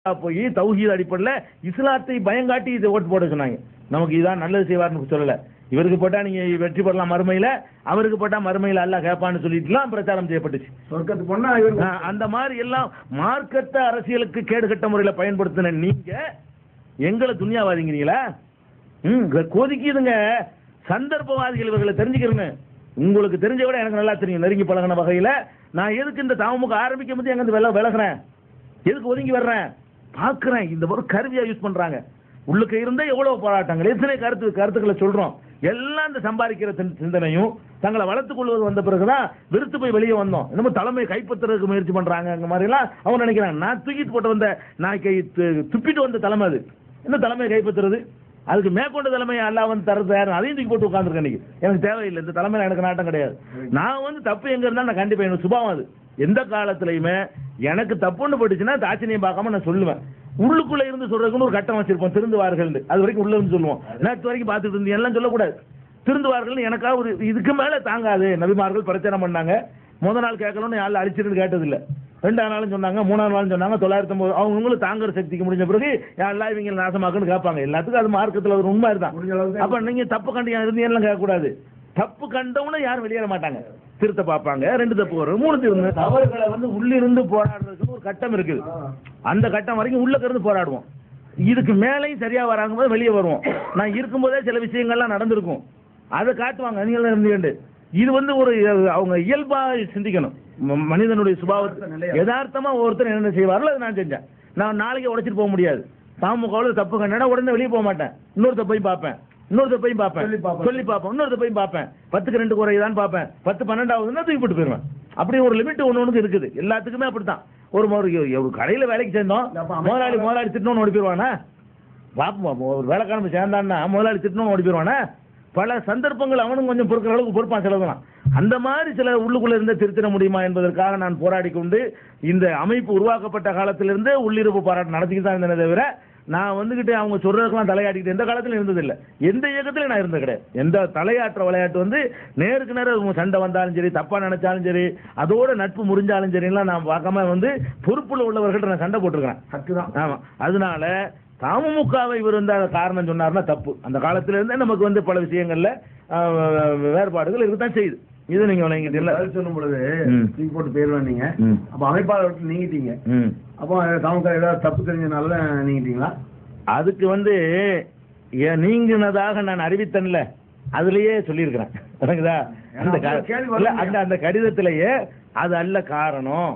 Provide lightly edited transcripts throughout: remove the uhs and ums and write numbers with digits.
போய் தௌஹீத் அடிப்படையில் இஸ்லாத்தை பயங்காட்டி இதை ஓட்டு போட சொன்னாங்க. நமக்கு இதான் நல்லது செய்வார்னு சொல்லல. இவருக்கு போட்டா நீங்க வெற்றி பெறலாம் மறுமையில, அவருக்கு போட்டா மறுமையில அல்லாஹ் கேட்பான்னு சொல்லிட்டுலாம் பிரச்சாரம் செய்யப்பட்டுச்சு. சொர்க்கத்துக்கு போனா அந்த மாதிரி எல்லாம் மார்க்கத்தை அரசியலுக்கு கேடுகட்ட முறையில் பயன்படுத்தின நீங்க எங்களை துன்யாவாதிங்கிறீங்களா? கொதிக்குதுங்க. சந்தர்ப்பவாதிகள் இவர்களை தெரிஞ்சுக்கிறேன்னு உங்களுக்கு தெரிஞ்ச விட எனக்கு நல்லா தெரியும். நெருங்கி பழகின வகையில நான் எதுக்கு இந்த தமுக ஆரம்பிக்கும் போது எங்க விலகிறேன், எதுக்கு ஒதுங்கி வர்றேன் பாக்குறேன். இந்த ஒரு கருவியா யூஸ் பண்றாங்க. உள்ளுக்கு இருந்தே எவ்வளவு போராட்டங்கள், எத்தனை கருத்துக்களை சொல்றோம். எல்லாம் இந்த சம்பாதிக்கிற சிந்தனையும் தங்களை வளர்த்துக் கொள்வது வந்த பிறகுதான் வெறுத்து போய் வெளியே வந்தோம். நம்ம தலைமை கைப்பற்றுறதுக்கு முயற்சி பண்றாங்க மாதிரி எல்லாம் அவங்க நினைக்கிறாங்க. நான் தூக்கிட்டு போட்டு வந்த நாய்க்கை துப்பிட்டு வந்த தலைமை அது. என்ன தலைமையை கைப்பற்றுறது? அதுக்கு மேற்கொண்ட தலைமையை அல்லாஹ் வந்து தரது யாரும் அதையும் தூக்கி போட்டு உட்காந்துருக்கேன். இன்னைக்கு எனக்கு தேவையில்லை, இந்த தலைமையில எனக்கு நாட்டம் கிடையாது. நான் வந்து தப்பு எங்க இருந்தா நான் கண்டிப்பா எனக்கு சுபாவம் அது. எந்த காலத்திலையுமே எனக்கு தப்புன்னு போட்டுச்சுன்னா தாட்சணியம் பார்க்காம நான் சொல்லுவேன். உள்ளுக்குள்ள இருந்து சொல்றதுக்குன்னு ஒரு கட்டம் வச்சிருப்போம், திருந்துவார்கள். அது வரைக்கும் உள்ள இருந்து சொல்லுவோம். நேற்று வரைக்கும் பார்த்துட்டு இருந்து எல்லாம் சொல்லக்கூடாது. திருந்துவார்கள் எனக்காக ஒரு இதுக்கு மேல தாங்காது. நபிமார்கள் பிரச்சனை பண்ணாங்க. முதல் நாள் கேட்கணும்னு யாரும் அழிச்சிருந்து கேட்டதில்லை. 2ஆம் நாளும் சொன்னாங்க, 3ஆம் நாளும் சொன்னாங்க. 909 அவங்களும் தாங்குற சக்திக்கு முடிஞ்ச பிறகு யாரெல்லாம் இவங்க நாசமாக்குன்னு கேட்பாங்க. எல்லாத்துக்கும் அது மார்க்கத்தில் ஒரு உண்மை தான். அப்ப நீங்க தப்பு கண்டு இருந்தீங்கன்னு கேட்கக்கூடாது. தப்பு கண்டவன யாரும் வெளியேற மாட்டாங்க, திருத்த பார்ப்பாங்க. 2 தப்பு வரும், 3 திருந்த. தவறுகளை வந்து உள்ளிருந்து போராடுறதுக்கு ஒரு கட்டம் இருக்குது. அந்த கட்டம் வரைக்கும் உள்ள இருந்து போராடுவோம். இதுக்கு மேலையும் சரியா வராங்க போது வெளியே வருவோம். நான் இருக்கும்போதே சில விஷயங்கள்லாம் நடந்திருக்கும், அதை காட்டுவாங்க. நீங்க இருந்து இது வந்து ஒரு அவங்க இயல்பா சிந்திக்கணும். மனிதனுடைய சுபாவத்தை யதார்த்தமா ஒவ்வொருத்தர் என்ன செய்வார்கள் அதை நான் செஞ்சேன். நான் நாளைக்கு உடைச்சிட்டு போக முடியாது. தாமுகவில் தப்பு கண்டா உடனே வெளியே போக மாட்டேன். இன்னொரு தப்பையும் பார்ப்பேன், இன்னொரு தப்பையும் பார்ப்பேன், சொல்லி பார்ப்பேன், இன்னொரு தப்பையும் பார்ப்பேன். 10க்கு 2 குறைதான் பார்ப்பேன். 10 12ஆவதுன்னா தூக்கி போட்டு போயிருவேன். அப்படி ஒரு லிமிட் ஒண்ணு இருக்குது. எல்லாத்துக்குமே அப்படித்தான். ஒரு கடையில வேலைக்கு சேர்ந்தோம், முதலாளி திட்டணும்னு ஓடி போயிருவானா? பாப்போம். ஒரு வேலைக்காரன் சேர்ந்தான்னா முதலாளி திட்டணும்னு ஓடி போயிருவானா? பல சந்தர்ப்பங்கள் அவனும் கொஞ்சம் பொறுக்கிற அளவுக்கு பொறுப்பான் செலவுலாம். அந்த மாதிரி சில உள்ளுக்குள்ள இருந்த திருத்திட முடியுமா என்பதற்காக நான் போராடி கொண்டு இந்த அமைப்பு உருவாக்கப்பட்ட காலத்திலிருந்து உள்ளிருப்பு போராட்டம் நடத்திக்கிட்டு தான் இருந்தேனே தவிர நான் வந்துகிட்டு அவங்க சொல்றதுக்கெல்லாம் தலையாட்டிக்கிட்டு எந்த காலத்திலும் இருந்ததில்லை. எந்த இயக்கத்திலும் நான் இருந்தது கிடையாது. எந்த தலையாற்ற விளையாட்டு வந்து நேருக்கு நேரம் சண்டை வந்தாலும் சரி, தப்பா நினைச்சாலும் சரி, அதோட நட்பு முறிஞ்சாலும் சரிலாம் நான் பார்க்காம வந்து பொறுப்புல உள்ளவர்கள்ட்ட நான் சண்டை போட்டிருக்கிறேன். ஆமா, அதனால தமுகவை இவர் வந்து காரணம் சொன்னார்னா தப்பு. அந்த காலத்துல இருந்தே நமக்கு வந்து பல விஷயங்கள்ல வேறுபாடுகள் இருக்கத்தான் செய்யுது. இது நீங்க சொல்லும் பொழுது தூக்கி போட்டு போயிருவேன் நீங்க. அப்ப அமைப்பாளர் நீங்கிட்டீங்க. அப்போ தமுக ஏதாவது தப்பு தெரிஞ்சதுனால நீங்கிட்டீங்களா? அதுக்கு வந்து நீங்கினதாக நான் அறிவித்தன்ல அதுலயே சொல்லியிருக்கிறேன். அந்த கடிதத்திலேயே அது அல்ல காரணம்.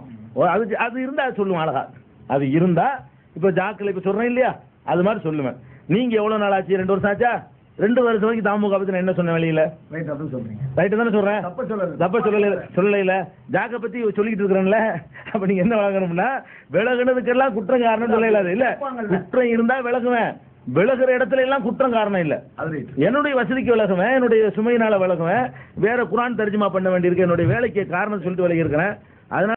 அது இருந்தா சொல்லுவேன் அழகா. அது இருந்தா இப்ப ஜாக்கில் இப்ப சொல்றேன் இல்லையா, அது மாதிரி சொல்லுவேன். நீங்க எவ்வளவு நாள் ஆச்சு? 2 வருஷம் ஆச்சா? 2 வருஷம் வரைக்கும் தாமுக பத்தி நான் என்ன சொன்ன வெளியில ரைட்டு தானே சொல்றேன். தப்ப சொல்லல. ஜாக்க பத்தி சொல்லிட்டு இருக்கிறேன்ல. அப்ப நீங்க என்ன விளங்கணும்னா, விலகுனதுக்கெல்லாம் குற்றம் காரணம் சொல்லல. இல்ல, குற்றம் இருந்தா விலகுவேன். விலகுற இடத்துல எல்லாம் குற்றம் காரணம் இல்ல. என்னுடைய வசதிக்கு விலகுவேன், என்னுடைய சுமையினால விலகுவேன். வேற குர்ஆன் தர்ஜுமா பண்ண வேண்டியிருக்கு, என்னுடைய வேலைக்கு காரணம் சொல்லிட்டு விலகி இருக்கிறேன். அதனால